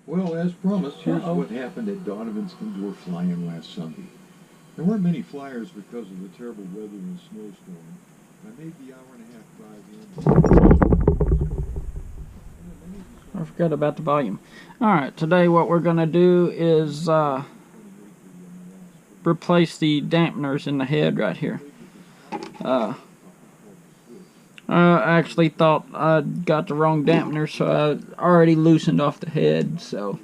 Well, as promised, here's what happened at Donovan's indoor fly-in last Sunday. There weren't many flyers because of the terrible weather and snowstorm. I made the hour and a half drive in. I forgot about the volume. Alright, today what we're going to do is replace the dampeners in the head right here. I actually thought I got the wrong dampener, so I already loosened off the head. So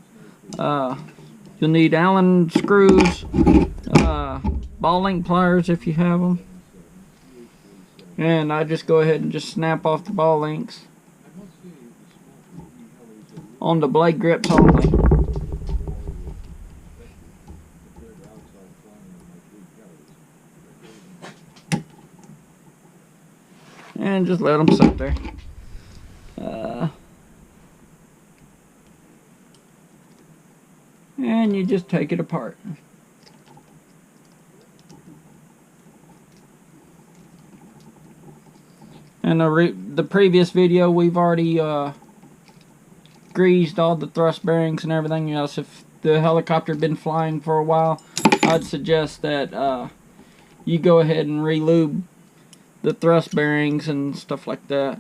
you'll need Allen screws, ball link pliers if you have them, and I just go ahead and just snap off the ball links on the blade grips only. And just let them sit there. And you just take it apart. And the previous video, we've already greased all the thrust bearings and everything else. If the helicopter had been flying for a while, I'd suggest that you go ahead and re-lube the thrust bearings and stuff like that.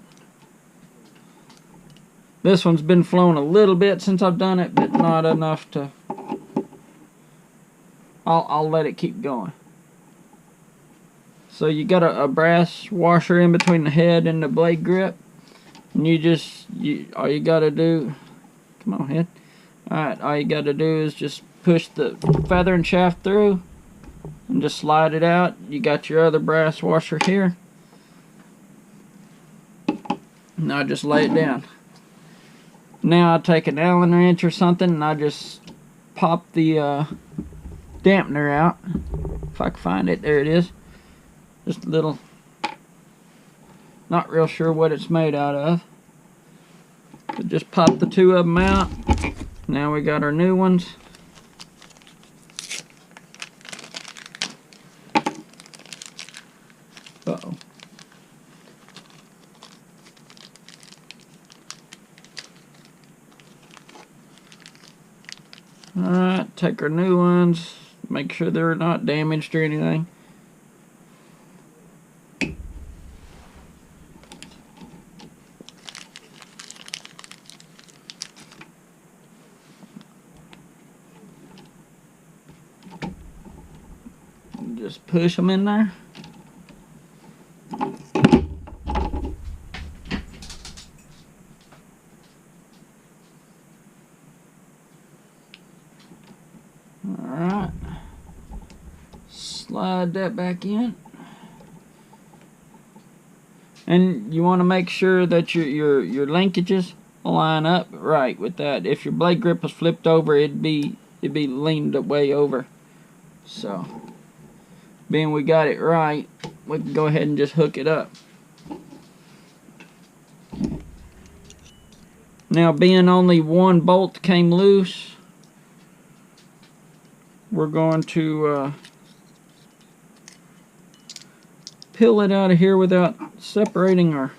This one's been flown a little bit since I've done it, but not enough to... I'll let it keep going. So you got a brass washer in between the head and the blade grip, and all you gotta do, come on head. Alright, all you gotta do is just push the feather and shaft through and just slide it out. You got your other brass washer here. Now just lay it down. Now I take an Allen wrench or something and I just pop the dampener out. If I can find it, there it is. Just a little, not real sure what it's made out of. But just pop the two of them out. Now we got our new ones. Uh-oh. Alright, take our new ones, make sure they're not damaged or anything. Just push them in there. Alright, slide that back in, and you want to make sure that your linkages line up right with that. If your blade grip was flipped over, it'd be leaned way over. So being we got it right, we can go ahead and just hook it up. Now, being only one bolt came loose, we're going to peel it out of here without separating our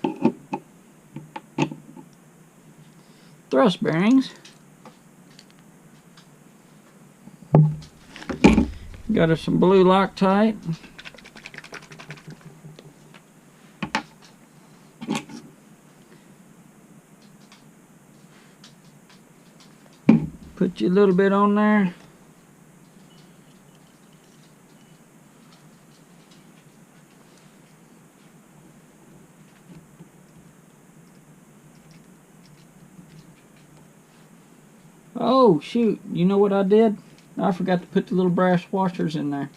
thrust bearings. Got us some blue Loctite. Put you a little bit on there. Oh shoot, you know what I did? I forgot to put the little brass washers in there.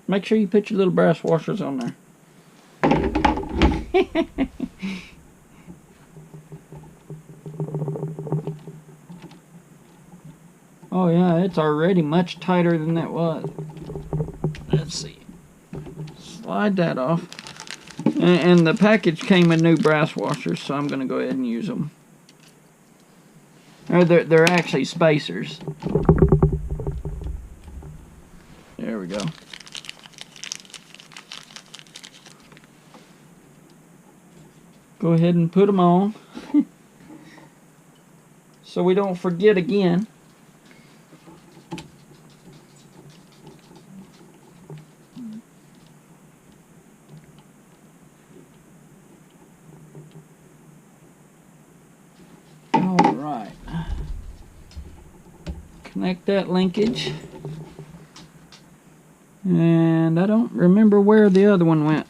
Make sure you put your little brass washers on there. Oh yeah, it's already much tighter than that was. Let's see. Slide that off. And the package came with new brass washers, so I'm going to go ahead and use them. Or they're actually spacers. There we go. Go ahead and put them on. so we don't forget again. Alright. Connect that linkage. And I don't remember where the other one went.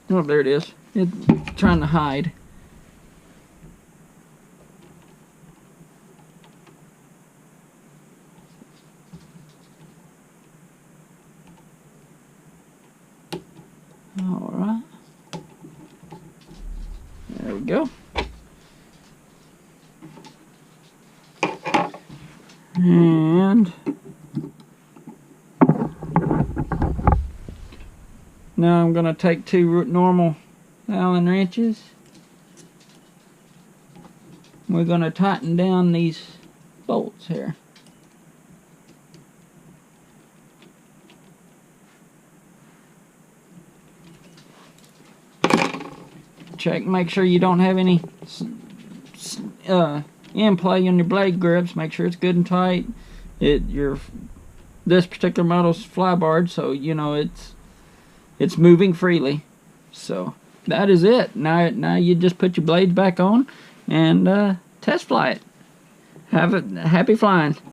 Oh, there it is. It's trying to hide. Alright. There we go. And now I'm going to take two normal Allen wrenches. We're going to tighten down these bolts here. Check, make sure you don't have any in-play on your blade grips. Make sure it's good and tight. This particular model's fly barred, so you know it's moving freely. So that is it. Now you just put your blades back on and test fly it. Happy flying.